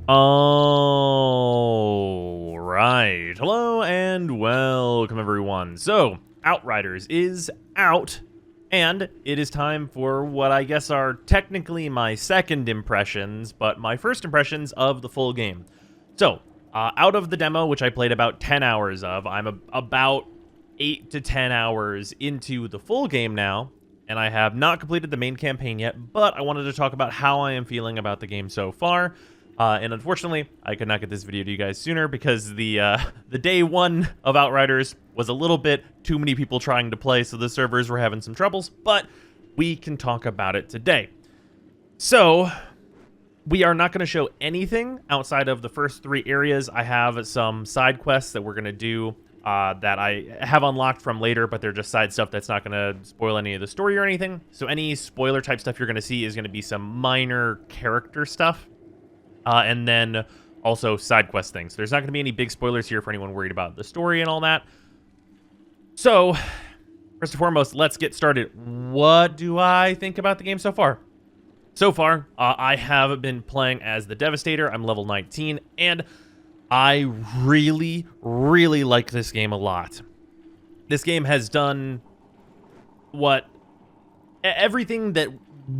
All right. Hello and welcome, everyone. So, Outriders is out, and it is time for what I guess are technically my second impressions, but my first impressions of the full game. So, out of the demo, which I played about 10 hours of, I'm about 8 to 10 hours into the full game now, and I have not completed the main campaign yet, but I wanted to talk about how I am feeling about the game so far. And unfortunately, I could not get this video to you guys sooner because the day one of Outriders was a little bit too many people trying to play, so the servers were having some troubles, but we can talk about it today. So, we are not going to show anything outside of the first 3 areas. I have some side quests that we're going to do that I have unlocked from later, but they're just side stuff that's not going to spoil any of the story or anything. So any spoiler type stuff you're going to see is going to be some minor character stuff. And then also side quest things. There's not going to be any big spoilers here for anyone worried about the story and all that. So, first and foremost, let's get started. What do I think about the game so far? So far, I have been playing as the Devastator. I'm level 19, and I really, really like this game a lot. This game has done everything that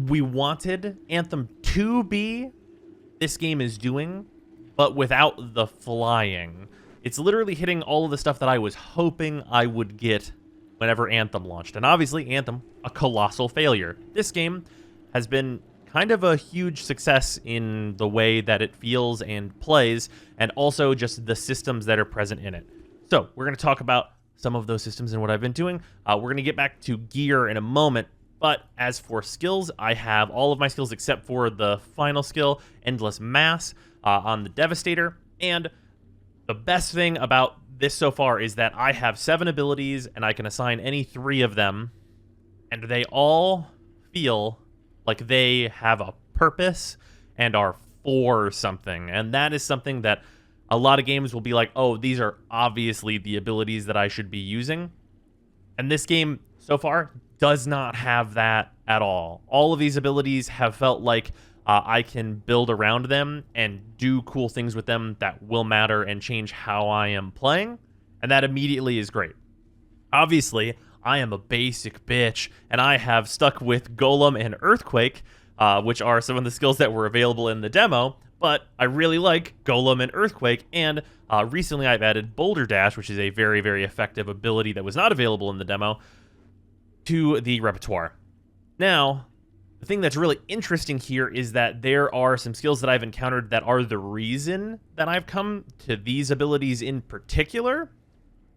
we wanted Anthem to be. This game is doing, but without the flying. It's literally hitting all of the stuff that I was hoping I would get whenever Anthem launched. And obviously, Anthem, a colossal failure. This game has been kind of a huge success in the way that it feels and plays, and also just the systems that are present in it. So, we're going to talk about some of those systems and what I've been doing. We're going to get back to gear in a moment. But as for skills, I have all of my skills except for the final skill, Endless Mass, on the Devastator. And the best thing about this so far is that I have 7 abilities, and I can assign any 3 of them, and they all feel like they have a purpose and are for something. And that is something that a lot of games will be like, oh, these are obviously the abilities that I should be using. And this game, so far, does not have that at all. All of these abilities have felt like I can build around them and do cool things with them that will matter and change how I am playing, and that immediately is great. Obviously, I am a basic bitch, and I have stuck with Golem and Earthquake, which are some of the skills that were available in the demo, but I really like Golem and Earthquake, and recently I've added Boulder Dash, which is a very, very effective ability that was not available in the demo, to the repertoire. Now, the thing that's really interesting here is that there are some skills that I've encountered that are the reason that I've come to these abilities in particular,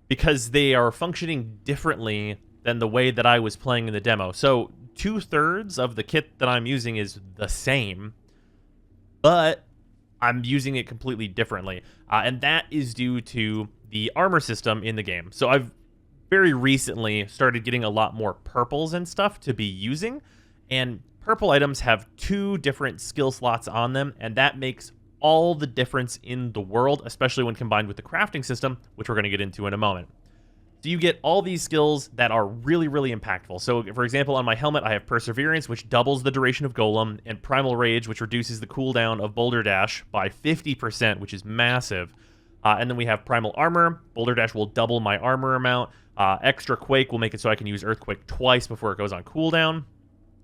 because they are functioning differently than the way that I was playing in the demo. So 2/3 of the kit that I'm using is the same, but I'm using it completely differently. And that is due to the armor system in the game. So I've very recently started getting a lot more purples and stuff to be using, and purple items have 2 different skill slots on them, and that makes all the difference in the world, especially when combined with the crafting system, which we're going to get into in a moment. So you get all these skills that are really, really impactful. So, for example, on my helmet, I have Perseverance, which doubles the duration of Golem, and Primal Rage, which reduces the cooldown of Boulder Dash by 50%, which is massive. And then we have Primal Armor. Boulder Dash will double my armor amount. Extra Quake will make it so I can use Earthquake twice before it goes on cooldown.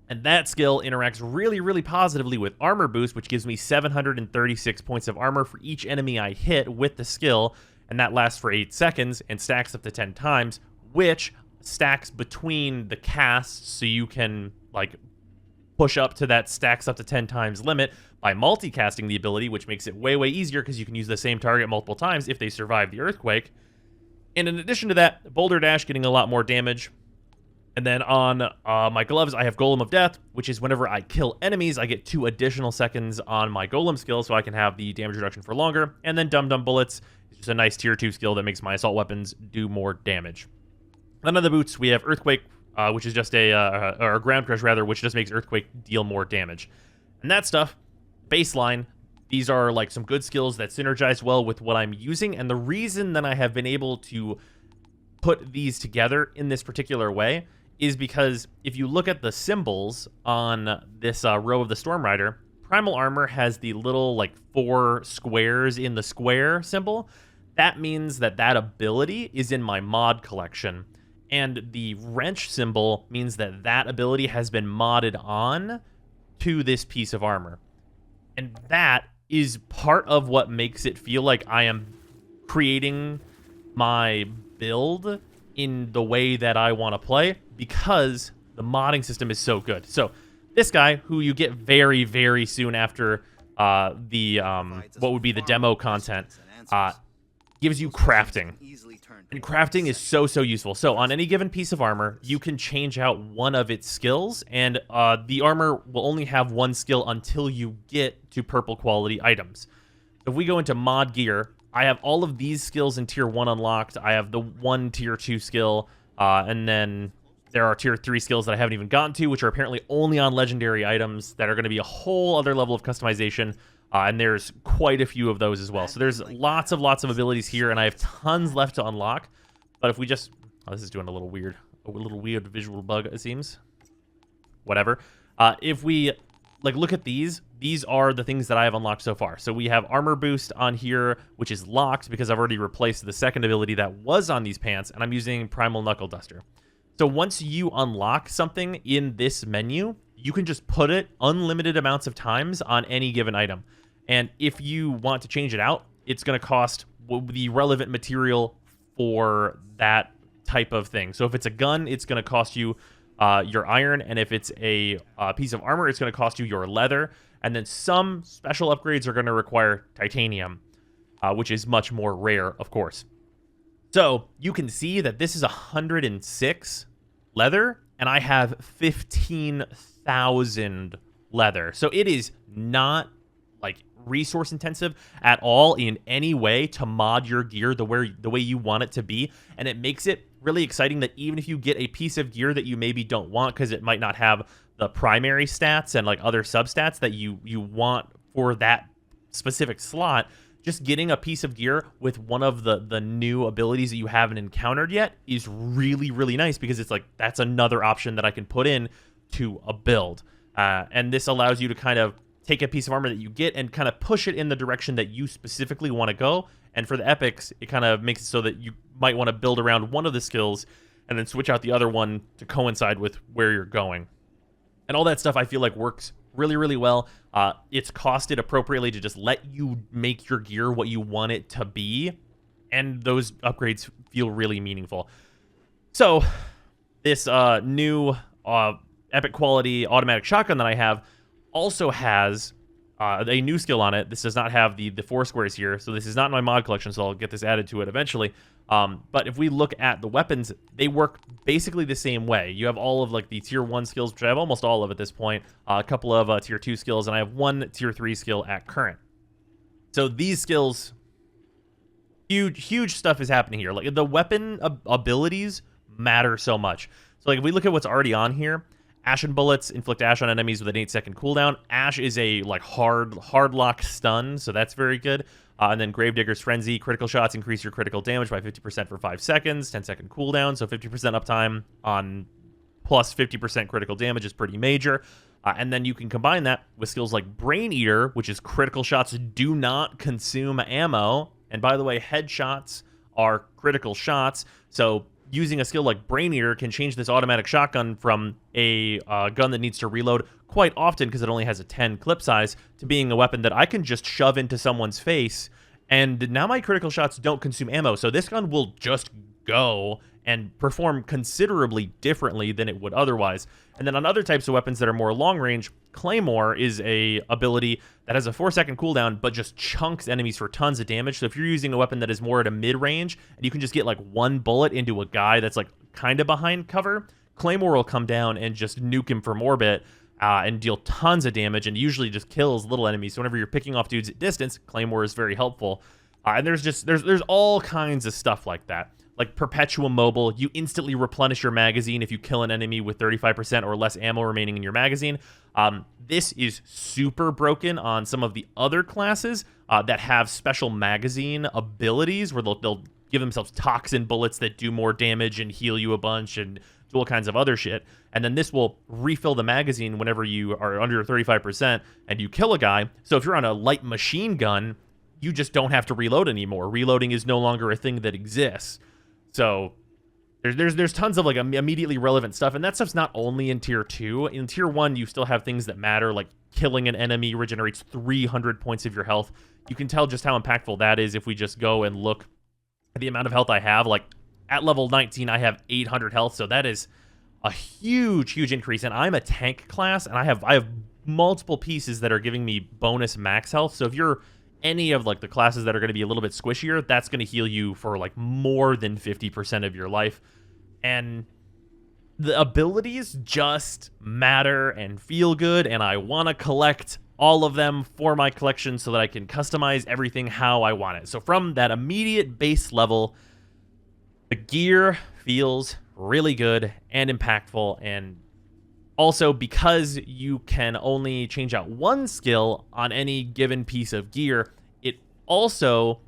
And that skill interacts really, really positively with Armor Boost, which gives me 736 points of armor for each enemy I hit with the skill. And that lasts for 8 seconds and stacks up to 10 times, which stacks between the casts, so you can, like, push up to that stacks up to 10 times limit by multicasting the ability, which makes it way, way easier because you can use the same target multiple times if they survive the Earthquake. And in addition to that, Boulder Dash getting a lot more damage. And then on my gloves, I have Golem of Death, which is whenever I kill enemies, I get 2 additional seconds on my Golem skill, so I can have the damage reduction for longer. And then Dum Dum Bullets is just a nice tier 2 skill that makes my assault weapons do more damage. Then on the boots, we have Earthquake, which is just or Ground Crush rather, which just makes Earthquake deal more damage. And that stuff, baseline, these are like some good skills that synergize well with what I'm using, and the reason that I have been able to put these together in this particular way is because if you look at the symbols on this row of the Storm Rider, Primal Armor has the little like 4 squares in the square symbol. That means that that ability is in my mod collection. And the wrench symbol means that that ability has been modded on to this piece of armor. And that is part of what makes it feel like I am creating my build in the way that I want to play, because the modding system is so good. So this guy, who you get very, very soon after what would be the demo content, gives you crafting. And crafting is so useful. So on any given piece of armor, you can change out one of its skills, and the armor will only have one skill until you get to purple quality items. If we go into mod gear, I have all of these skills in tier 1 unlocked. I have the 1 tier 2 skill, and then there are tier 3 skills that I haven't even gotten to, which are apparently only on legendary items that are going to be a whole other level of customization. And there's quite a few of those as well. So there's lots of abilities here, and I have tons left to unlock. But if we just... Oh, this is doing a little weird visual bug, it seems. Whatever. If we look at these are the things that I have unlocked so far. So we have armor boost on here, which is locked because I've already replaced the second ability that was on these pants, and I'm using Primal Knuckle Duster. So once you unlock something in this menu, you can just put it unlimited amounts of times on any given item. And if you want to change it out, it's going to cost the relevant material for that type of thing. So if it's a gun, it's going to cost you your iron, and if it's a piece of armor, it's going to cost you your leather. And then some special upgrades are going to require titanium, which is much more rare, of course. So you can see that this is 106 leather, and I have 15,000 leather. So it is not resource intensive at all in any way to mod your gear the way you want it to be. And it makes it really exciting that even if you get a piece of gear that you maybe don't want because it might not have the primary stats and other substats that you want for that specific slot, just getting a piece of gear with one of the new abilities that you haven't encountered yet is really nice, because it's that's another option that I can put in to a build. And this allows you to kind of take a piece of armor that you get and kind of push it in the direction that you specifically want to go. And for the epics, it kind of makes it so that you might want to build around one of the skills and then switch out the other one to coincide with where you're going. And all that stuff I feel like works really well. It's costed appropriately to just let you make your gear what you want it to be, and those upgrades feel really meaningful. So this new epic quality automatic shotgun that I have also has a new skill on it. This does not have the 4 squares here, so this is not in my mod collection, so I'll get this added to it eventually. But if we look at the weapons, they work basically the same way. You have all of the tier 1 skills, which I have almost all of at this point, a couple of tier 2 skills, and I have 1 tier 3 skill at current. So these skills, huge stuff is happening here. The weapon abilities matter so much. So if we look at what's already on here, Ashen Bullets inflict Ash on enemies with an 8-second cooldown. Ash is a hard lock stun, so that's very good. And then Gravedigger's Frenzy, critical shots increase your critical damage by 50% for 5 seconds, 10-second cooldown, so 50% uptime on plus 50% critical damage is pretty major. And then you can combine that with skills like Brain Eater, which is critical shots do not consume ammo. And by the way, headshots are critical shots, so using a skill like Brain Eater can change this automatic shotgun from a gun that needs to reload quite often because it only has a 10 clip size to being a weapon that I can just shove into someone's face, and now my critical shots don't consume ammo. So this gun will just go and perform considerably differently than it would otherwise. And then on other types of weapons that are more long range, Claymore is a ability that has a 4-second cooldown but just chunks enemies for tons of damage. So if you're using a weapon that is more at a mid-range and you can just get 1 bullet into a guy that's kind of behind cover, Claymore will come down and just nuke him from orbit and deal tons of damage, and usually just kills little enemies. So whenever you're picking off dudes at distance, Claymore is very helpful. And there's all kinds of stuff like that. Like Perpetual Mobile, you instantly replenish your magazine if you kill an enemy with 35% or less ammo remaining in your magazine. This is super broken on some of the other classes that have special magazine abilities where they'll give themselves toxin bullets that do more damage and heal you a bunch and do all kinds of other shit. And then this will refill the magazine whenever you are under 35% and you kill a guy. So if you're on a light machine gun, you just don't have to reload anymore. Reloading is no longer a thing that exists. So there's tons of like immediately relevant stuff, and that stuff's not only in tier 2. In tier 1, you still have things that matter, like killing an enemy regenerates 300 points of your health. You can tell just how impactful that is if we just go and look at the amount of health I have. Like at level 19, I have 800 health, so that is a huge increase. And I'm a tank class, and I have multiple pieces that are giving me bonus max health. So if you're any of like the classes that are going to be a little bit squishier, that's going to heal you for like more than 50% of your life. And the abilities just matter and feel good, and I want to collect all of them for my collection so that I can customize everything how I want it. So from that immediate base level, the gear feels really good and impactful, and also because you can only change out one skill on any given piece of gear, it also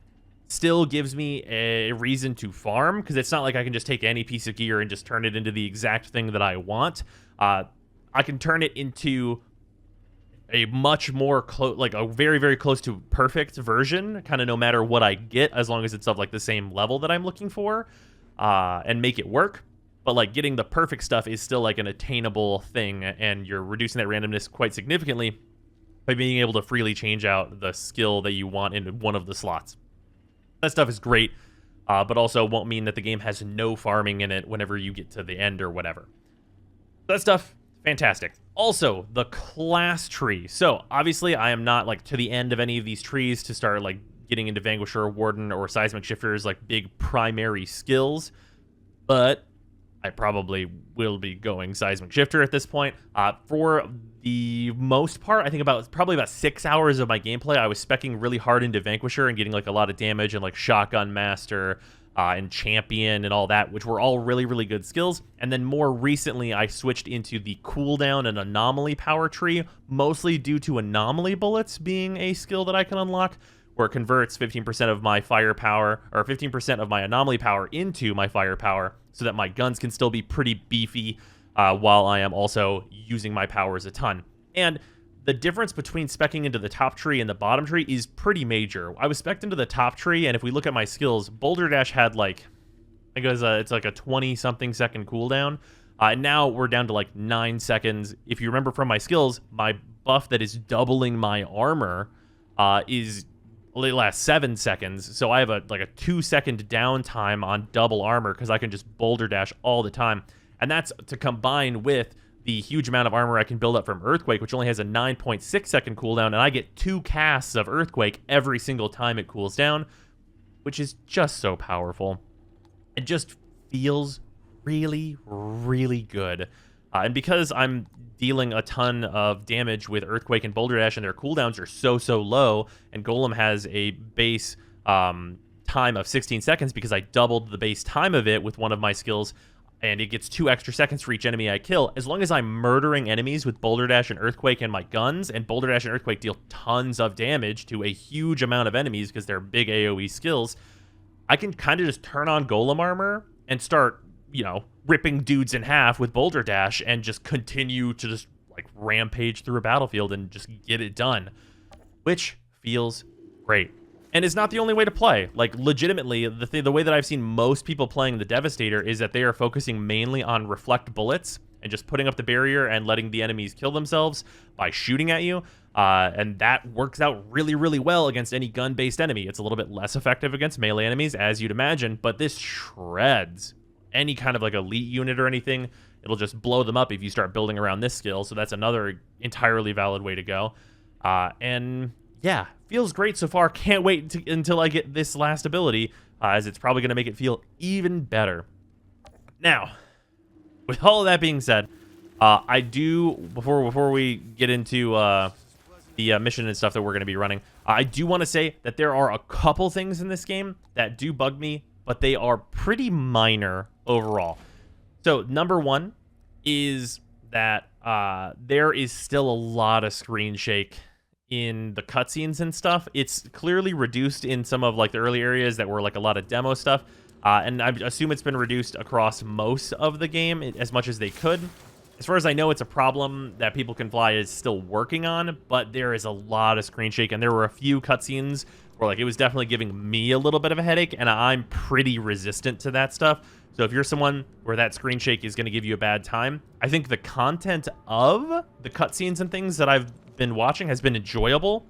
still gives me a reason to farm, because it's not like I can just take any piece of gear and just turn it into the exact thing that I want. I can turn it into a much more like a very close to perfect version, kind of no matter what I get, as long as it's of like the same level that I'm looking for, and make it work. But like getting the perfect stuff is still like an attainable thing, and you're reducing that randomness quite significantly by being able to freely change out the skill that you want in one of the slots. That stuff is great, but also won't mean that the game has no farming in it whenever you get to the end or whatever. That stuff, fantastic. Also, the class tree. So, obviously, I am not, like, to the end of any of these trees to start, like, getting into Vanquisher, Warden, or Seismic Shifters, like, big primary skills, but I probably will be going Seismic Shifter at this point. For the most part, I think probably about 6 hours of my gameplay, I was speccing really hard into Vanquisher and getting like a lot of damage and like Shotgun Master and Champion and all that, which were all really good skills. And then more recently, I switched into the cooldown and anomaly power tree, mostly due to anomaly bullets being a skill that I can unlock, where it converts 15% of my firepower, or 15% of my anomaly power into my firepower, so that my guns can still be pretty beefy while I am also using my powers a ton. And the difference between speccing into the top tree and the bottom tree is pretty major. I was specced into the top tree, and if we look at my skills, Boulder Dash had like, I think it's like a 20-something second cooldown. Now we're down to like 9 seconds. If you remember from my skills, my buff that is doubling my armor is only lasts 7 seconds, so I have a 2-second downtime on double armor because I can just Boulder Dash all the time. And that's to combine with the huge amount of armor I can build up from Earthquake, which only has a 9.6 second cooldown, and I get 2 casts of Earthquake every single time it cools down, which is just so powerful. It just feels really good. And because I'm dealing a ton of damage with Earthquake and Boulder Dash, and their cooldowns are so low, and Golem has a base time of 16 seconds because I doubled the base time of it with one of my skills, and it gets 2 extra seconds for each enemy I kill. As long as I'm murdering enemies with Boulder Dash and Earthquake and my guns, and Boulder Dash and Earthquake deal tons of damage to a huge amount of enemies because they're big AoE skills, I can kind of just turn on Golem armor and start, ripping dudes in half with Boulder Dash and just continue to just like rampage through a battlefield and just get it done, which feels great. And it's not the only way to play. Like, legitimately, the way that I've seen most people playing the Devastator is that they are focusing mainly on reflect bullets and just putting up the barrier and letting the enemies kill themselves by shooting at you. And that works out really well against any gun-based enemy. It's a little bit less effective against melee enemies, as you'd imagine, but this shreds any kind of like elite unit or anything. It'll just blow them up if you start building around this skill. So that's another entirely valid way to go. And yeah, feels great so far. Can't wait until I get this last ability, as it's probably going to make it feel even better. Now, with all of that being said, I do, before we get into the mission and stuff that we're going to be running, I do want to say that there are a couple things in this game that do bug me, but they are pretty minor overall. So number one is that there is still a lot of screen shake in the cutscenes and stuff. It's clearly reduced in some of like the early areas that were like a lot of demo stuff, And I assume it's been reduced across most of the game as much as they could. As far as I know, it's a problem that People Can Fly is still working on, but there is a lot of screen shake, and there were a few cutscenes where like it was definitely giving me a little bit of a headache, and I'm pretty resistant to that stuff. So if you're someone where that screen shake is going to give you a bad time, I think the content of the cutscenes and things that I've been watching has been enjoyable,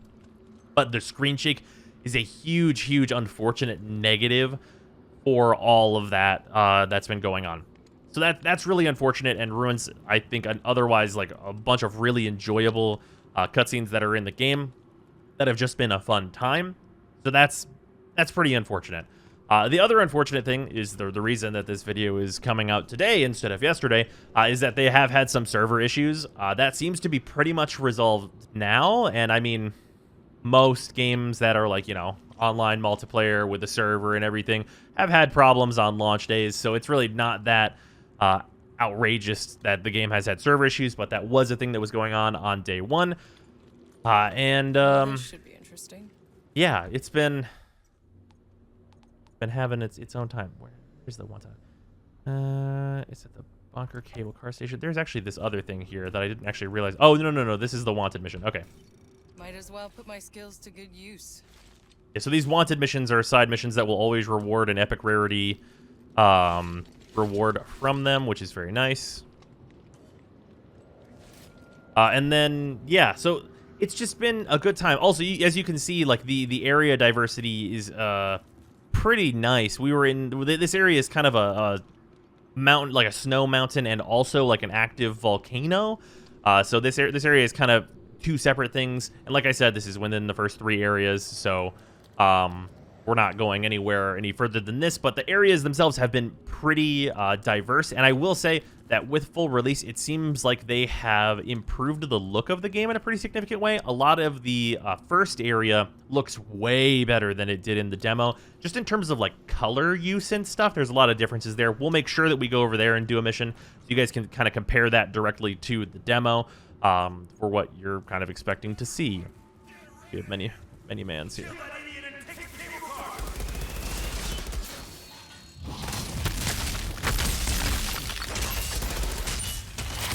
but the screen shake is a huge, huge unfortunate negative for all of that that's been going on. So that's really unfortunate and ruins, I think, an otherwise like a bunch of really enjoyable cutscenes that are in the game that have just been a fun time. So that's pretty unfortunate. The other unfortunate thing is the reason that this video is coming out today instead of yesterday is that they have had some server issues. That seems to be pretty much resolved now. And I mean, most games that are like, you know, online multiplayer with the server and everything have had problems on launch days. So it's really not that outrageous that the game has had server issues, but that was a thing that was going on day one. This should be interesting. Yeah, it's been having its own time. Where's the one time? It's at the bunker cable car station. There's actually this other thing here that I didn't actually realize. Oh, no. This is the wanted mission. Okay. Might as well put my skills to good use. Yeah, so these wanted missions are side missions that will always reward an epic rarity reward from them, which is very nice. And then, yeah, so it's just been a good time. Also, as you can see, like the area diversity is pretty nice. We were in this area is kind of a mountain, like a snow mountain, and also like an active volcano. So this area is kind of two separate things. And like I said, this is within the first 3 areas, so we're not going anywhere any further than this. But the areas themselves have been pretty diverse, and I will say that with full release, it seems like they have improved the look of the game in a pretty significant way. A lot of the first area looks way better than it did in the demo. Just in terms of like color use and stuff, there's a lot of differences there. We'll make sure that we go over there and do a mission so you guys can kind of compare that directly to the demo for what you're kind of expecting to see. We have many mans here.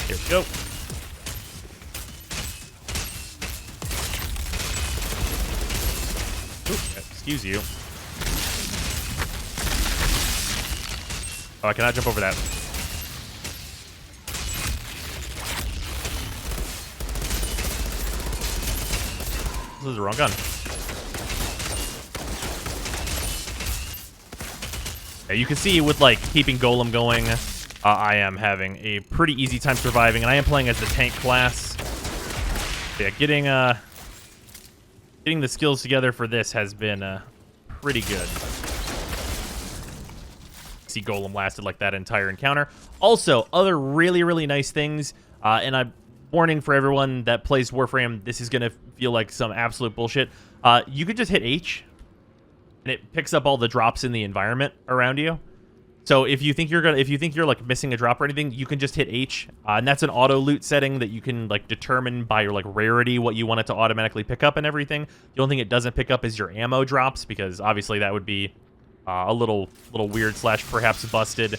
Here we go. Ooh, excuse you. Oh, I cannot jump over that. This is the wrong gun. Yeah, you can see with like keeping Golem going, I am having a pretty easy time surviving, and I am playing as the tank class. Yeah, getting the skills together for this has been pretty good. See, Golem lasted like that entire encounter. Also, other really nice things, and I'm warning for everyone that plays Warframe, this is gonna feel like some absolute bullshit. You could just hit H, and it picks up all the drops in the environment around you. So if you think you're like missing a drop or anything, you can just hit H, and that's an auto loot setting that you can like determine by your like rarity what you want it to automatically pick up and everything. The only thing it doesn't pick up is your ammo drops, because obviously that would be a little weird / perhaps busted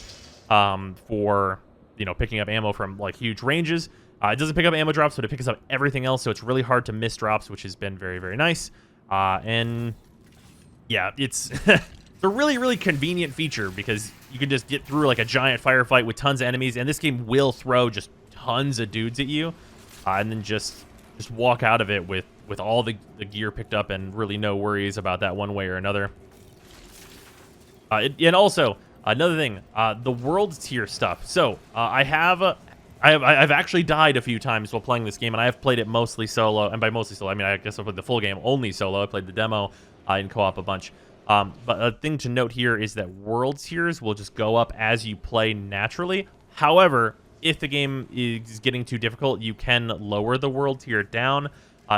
for, you know, picking up ammo from like huge ranges. It doesn't pick up ammo drops, but it picks up everything else, so it's really hard to miss drops, which has been very nice. And yeah, it's a really convenient feature, because you can just get through like a giant firefight with tons of enemies, and this game will throw just tons of dudes at you, and then just walk out of it with all the gear picked up and really no worries about that one way or another. And also another thing, the world tier stuff. So I've actually died a few times while playing this game, and I have played it mostly solo. And by mostly solo, I mean I guess I played the full game only solo. I played the demo in co-op a bunch. But a thing to note here is that world tiers will just go up as you play naturally. However, if the game is getting too difficult, you can lower the world tier down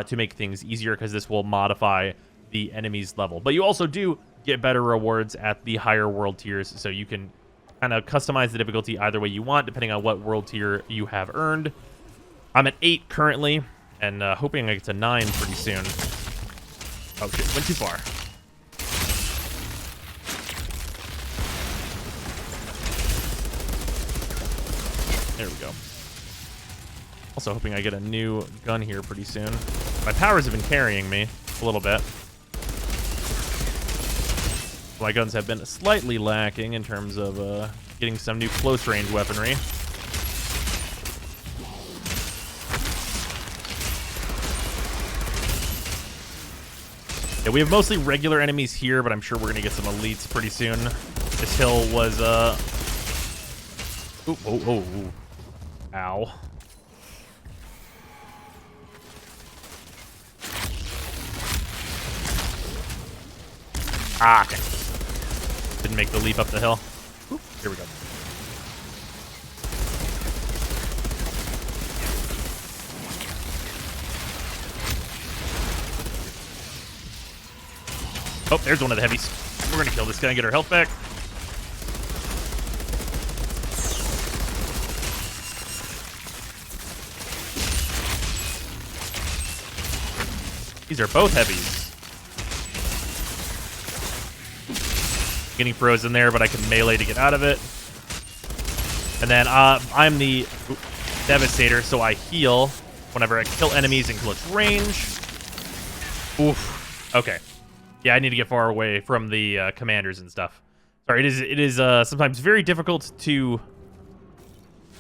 to make things easier, because this will modify the enemy's level. But you also do get better rewards at the higher world tiers, so you can kind of customize the difficulty either way you want, depending on what world tier you have earned. I'm at 8 currently, and hoping I get to 9 pretty soon. Oh shit, went too far. There we go. Also hoping I get a new gun here pretty soon. My powers have been carrying me a little bit. My guns have been slightly lacking in terms of getting some new close range weaponry. Yeah, we have mostly regular enemies here, but I'm sure we're gonna get some elites pretty soon. This hill was Ooh, oh. Ow. Ah, okay. Didn't make the leap up the hill. Oop, here we go. Oh, there's one of the heavies. We're gonna kill this guy and get our health back. These are both heavies. Getting frozen there, but I can melee to get out of it. And then I'm the Devastator, so I heal whenever I kill enemies in close range. Oof. Okay. Yeah, I need to get far away from the commanders and stuff. Sorry, it is sometimes very difficult to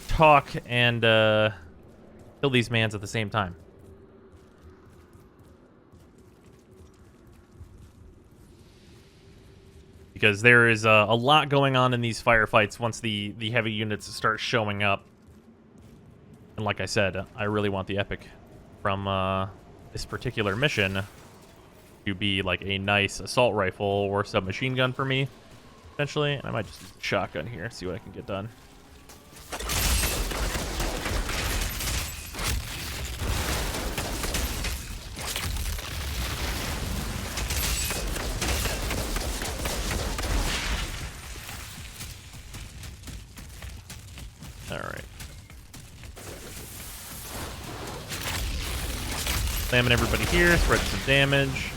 talk and kill these mans at the same time. Because there is a lot going on in these firefights once the heavy units start showing up. And like I said, I really want the epic from this particular mission to be like a nice assault rifle or submachine gun for me, potentially. And I might just use a shotgun here, see what I can get done. Alright. Slamming everybody here, spreading some damage.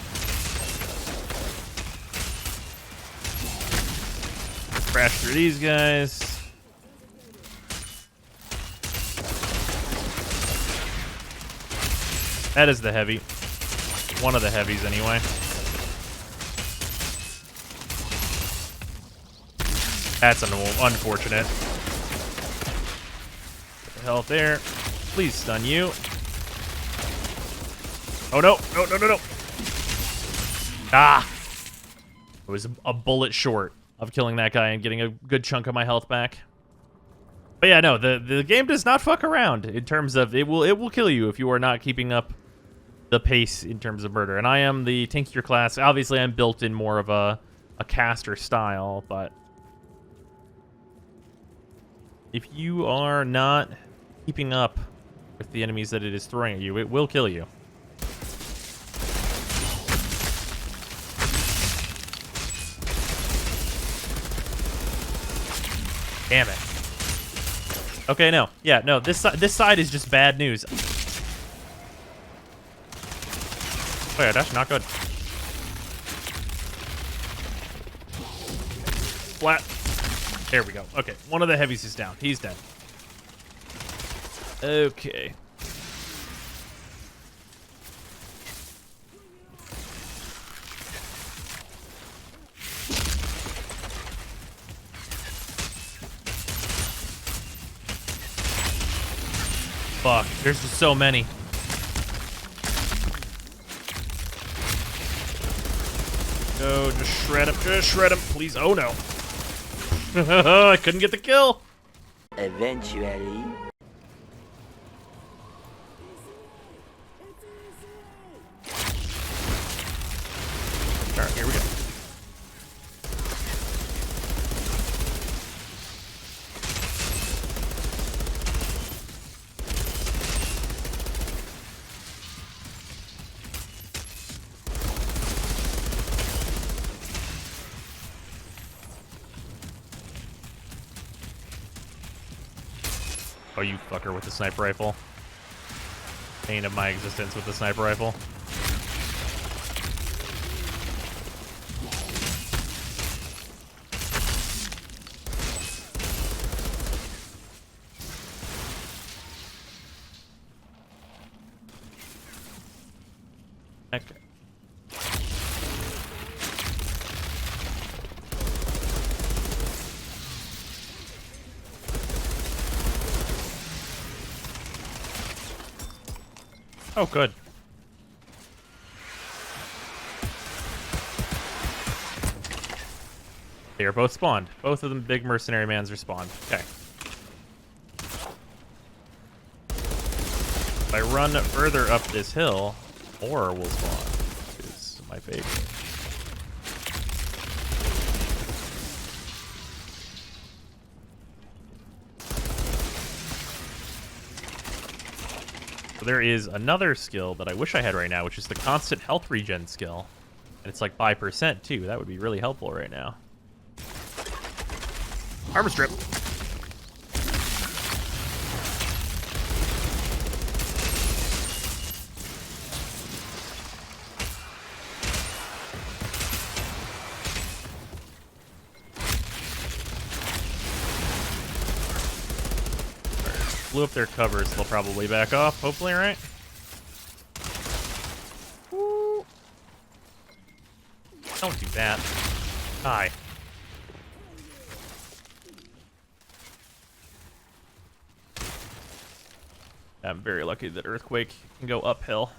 Crash through these guys. That is the heavy. One of the heavies, anyway. That's unfortunate. Health there. Please stun you. Oh no. No. Ah! It was a bullet short of killing that guy and getting a good chunk of my health back. But yeah, no, the game does not fuck around in terms of it will kill you if you are not keeping up the pace in terms of murder. And I am the tankier class. Obviously, I'm built in more of a caster style, but if you are not keeping up with the enemies that it is throwing at you, it will kill you. Damn it. Okay, no. Yeah, no, this side is just bad news. Oh yeah, that's not good. Flat. There we go. Okay, one of the heavies is down. He's dead. Okay. Fuck, there's just so many. Oh, just shred him, please. Oh no. I couldn't get the kill. Eventually. Alright, here we go. Oh, you fucker with the sniper rifle. Pain of my existence with the sniper rifle. Okay. Oh, good. They are both spawned. Both of them big mercenary mans are spawned. Okay. If I run further up this hill, more will spawn, which is my favorite. So there is another skill that I wish I had right now, which is the constant health regen skill. And it's like 5% too. That would be really helpful right now. Armor strip. Blew up their covers. They'll probably back off. Hopefully, right? Woo. Don't do that. Die. I'm very lucky that Earthquake can go uphill.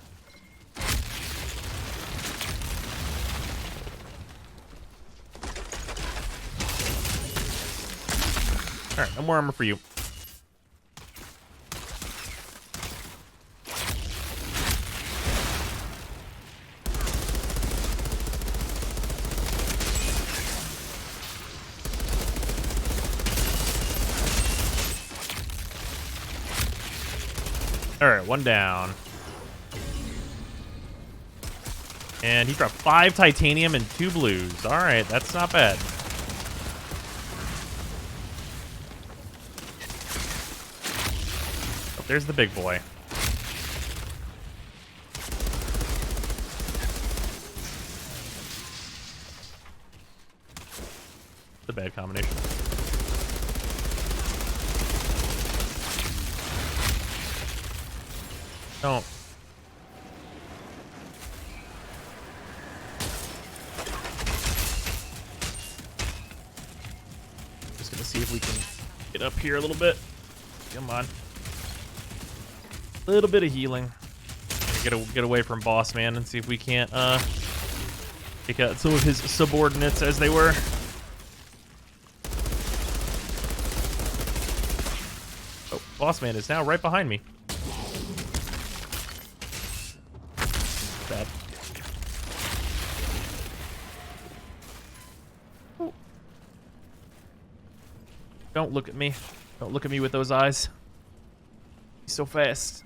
Alright, no more armor for you. Alright, one down. And he dropped 5 titanium and 2 blues. Alright, that's not bad. Oh, there's the big boy. It's a bad combination. Don't. Just gonna see if we can get up here a little bit. Come on. A little bit of healing. Get away from Boss Man and see if we can't take out some of his subordinates as they were. Oh, Boss Man is now right behind me. Bad. Ooh. Don't look at me. Don't look at me with those eyes. He's so fast.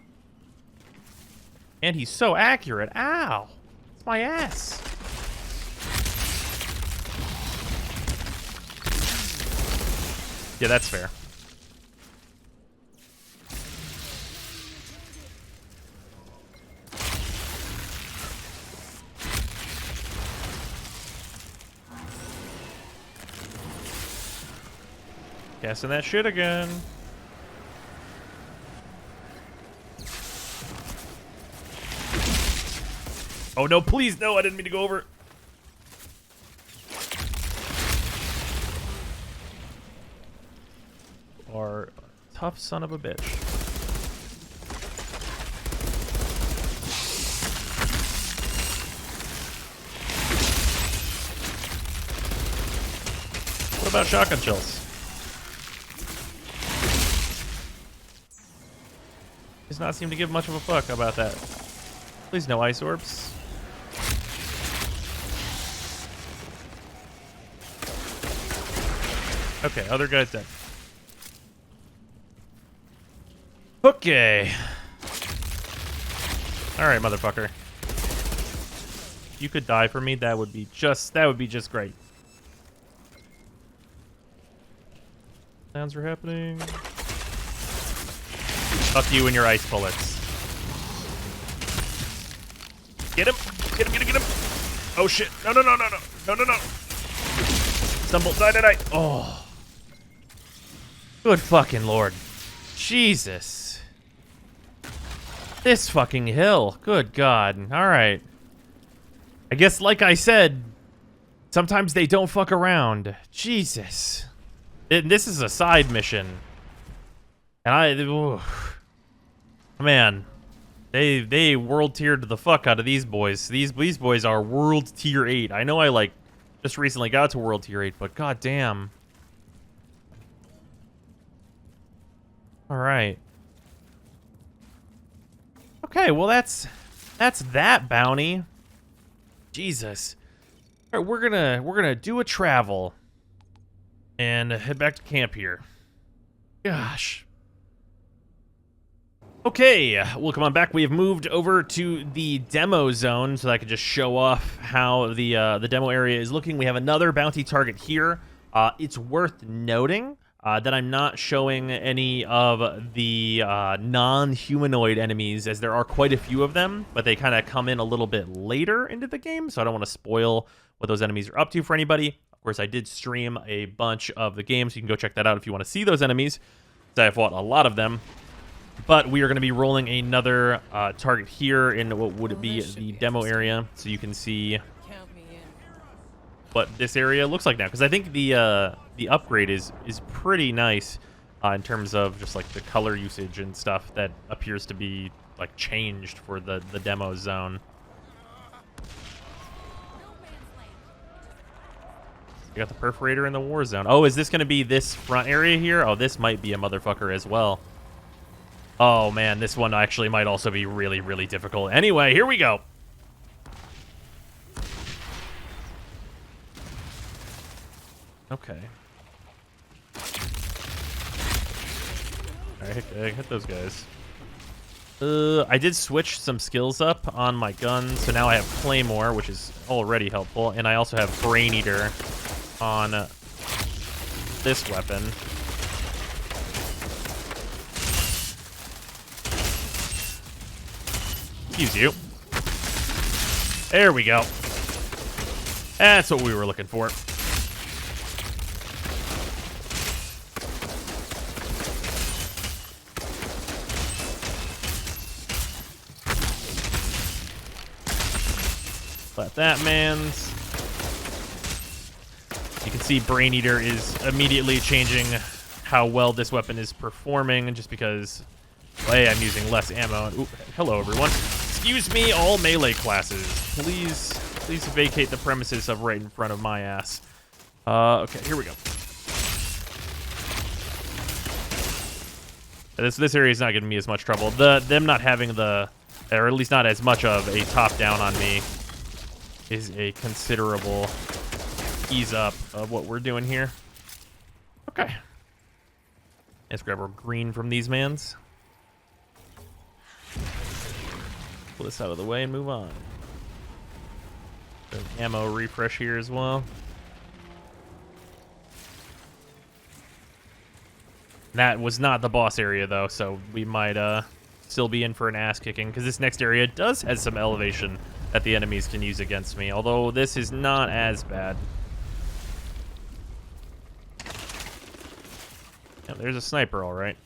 And he's so accurate. Ow. It's my ass. Yeah, that's fair. Casting that shit again. Oh no, please no, I didn't mean to go over. Or tough son of a bitch. What about shotgun shells? Does not seem to give much of a fuck about that. Please no ice orbs. Okay, other guy's dead. Okay. Alright, motherfucker. If you could die for me, that would be just great. Plans are happening. Fuck you and your ice bullets. Get him! Get him, get him, get him! Oh shit. No, no, no, no, no. No, no, no. Stumble, die, die, die. Oh. Good fucking lord. Jesus. This fucking hill. Good god. Alright. I guess, like I said, sometimes they don't fuck around. Jesus. This is a side mission. And man, they world tiered the fuck out of these boys. These boys are world tier 8. I know I like just recently got to world tier 8, but goddamn. All right. Okay, well that's that bounty. Jesus. All right, we're gonna do a travel and head back to camp here. Gosh. Okay, welcome on back. We have moved over to the demo zone so that I can just show off how the demo area is looking. We have another bounty target here. It's worth noting that I'm not showing any of the non-humanoid enemies, as there are quite a few of them, but they kind of come in a little bit later into the game, so I don't want to spoil what those enemies are up to for anybody. Of course, I did stream a bunch of the games, so you can go check that out if you want to see those enemies, because I have fought a lot of them. But we are going to be rolling another target here in what would be the demo area, so you can see Count me in. what this area looks like now. Because I think the upgrade is pretty nice in terms of just like the color usage and stuff that appears to be like changed for the demo zone. We got the perforator in the war zone. Oh, is this going to be this front area here? Oh, this might be a motherfucker as well. Oh, man, this one actually might also be really, really difficult. Anyway, here we go. Okay. All right, hit those guys. I did switch some skills up on my gun, so now I have Claymore, which is already helpful, and I also have Brain Eater on this weapon. Excuse you. There we go. That's what we were looking for. Let that man's. You can see Brain Eater is immediately changing how well this weapon is performing, just because, hey, I'm using less ammo. Ooh, hello, everyone. Excuse me, all melee classes. Please vacate the premises of right in front of my ass. Okay, here we go. This area is not giving me as much trouble. Them not having or at least not as much of a top down on me is a considerable ease up of what we're doing here. Okay. Let's grab our green from these mans. Pull this out of the way and move on. There's ammo refresh here as well. That was not the boss area though, so we might still be in for an ass kicking, because this next area does have some elevation that the enemies can use against me, although this is not as bad. Yeah, there's a sniper, all right.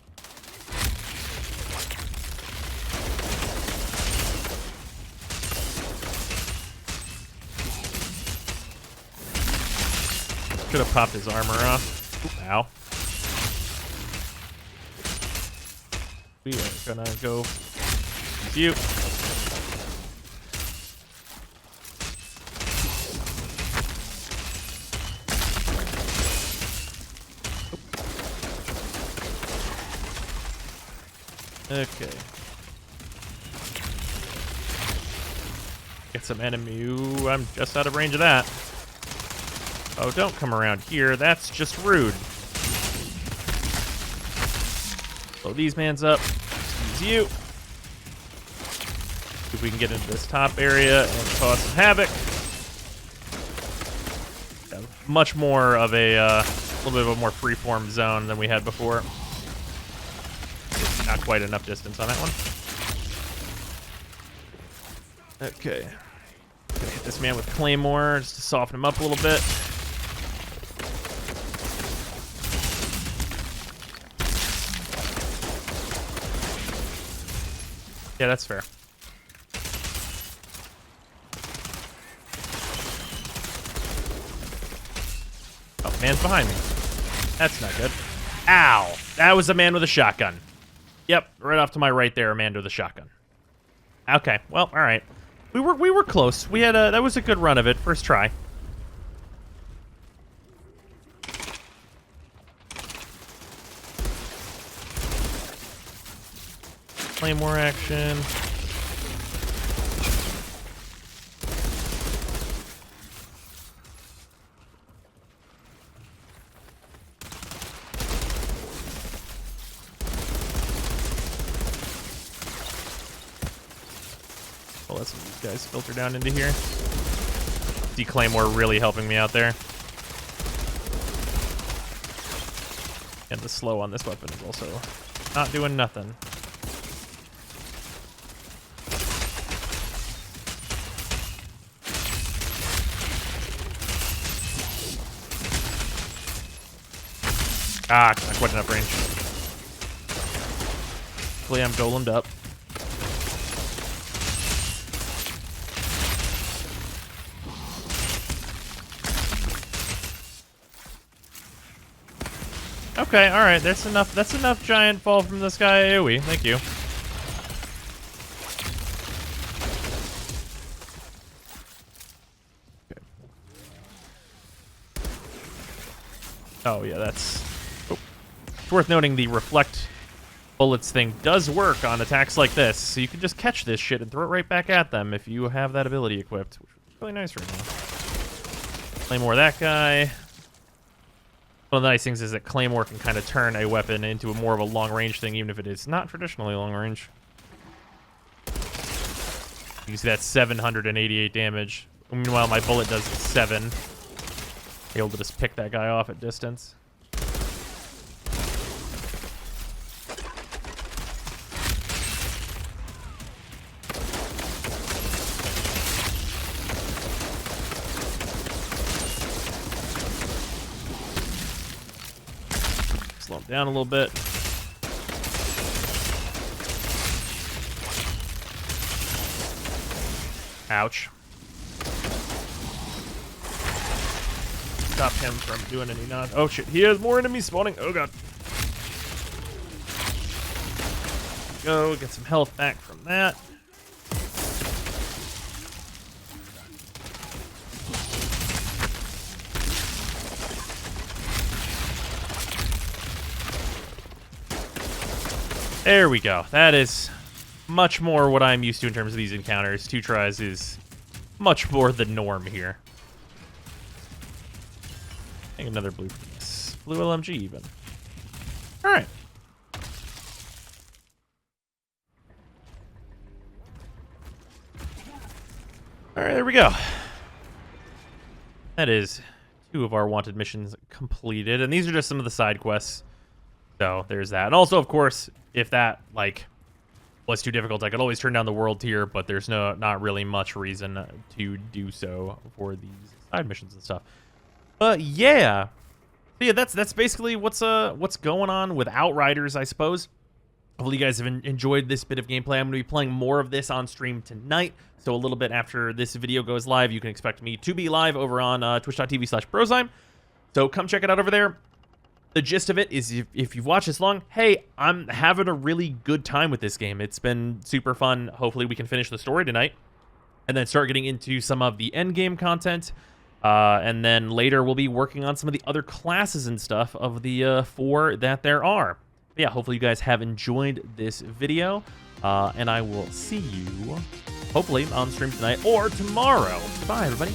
Could have popped his armor off. Oop, ow. We are gonna go with you. Okay. Get some enemy. Ooh, I'm just out of range of that. Oh, don't come around here. That's just rude. Blow these mans up. Use you. See if we can get into this top area and cause some havoc. Yeah, much more of a little bit of a more freeform zone than we had before. Not quite enough distance on that one. Okay. Gonna hit this man with Claymore just to soften him up a little bit. Yeah, that's fair. Oh, man's behind me. That's not good. Ow. That was a man with a shotgun. Yep, right off to my right there, a man with a shotgun. Okay, well, all right. We were close. We had that was a good run of it. First try. Claymore action. I'll let some of these guys filter down into here. D-Claymore really helping me out there. And the slow on this weapon is also not doing nothing. Ah, not quite enough range. Hopefully I'm golemed up. Okay, all right. That's enough. That's enough giant fall from the sky AoE. Thank you. Okay. Oh yeah, that's. Oh. It's worth noting the reflect bullets thing does work on attacks like this, so you can just catch this shit and throw it right back at them if you have that ability equipped, which is really nice right now. Claymore that guy. One of the nice things is that Claymore can kind of turn a weapon into more of a long-range thing, even if it is not traditionally long-range. You can see that's 788 damage. Meanwhile, my bullet does 7. Able to just pick that guy off at distance. Slow him down a little bit. Ouch. Stop him from doing any non. Oh shit, he has more enemies spawning. Oh god. Go get some health back from that. There we go. That is much more what I'm used to in terms of these encounters. 2 tries is much more the norm here. I think another blue for this. Blue LMG even. Alright. Alright, there we go. That is 2 of our wanted missions completed. And these are just some of the side quests. So there's that. And also, of course, if that like was too difficult, I could always turn down the world tier, but there's not really much reason to do so for these side missions and stuff. But yeah. So yeah, that's basically what's going on with Outriders, I suppose. Hopefully you guys have enjoyed this bit of gameplay. I'm going to be playing more of this on stream tonight. So a little bit after this video goes live, you can expect me to be live over on twitch.tv/Brozime. So come check it out over there. The gist of it is if you've watched this long, hey, I'm having a really good time with this game. It's been super fun. Hopefully we can finish the story tonight and then start getting into some of the end game content. And then later we'll be working on some of the other classes and stuff of the 4 that there are. But yeah, hopefully you guys have enjoyed this video. And I will see you hopefully on stream tonight or tomorrow. Bye, everybody.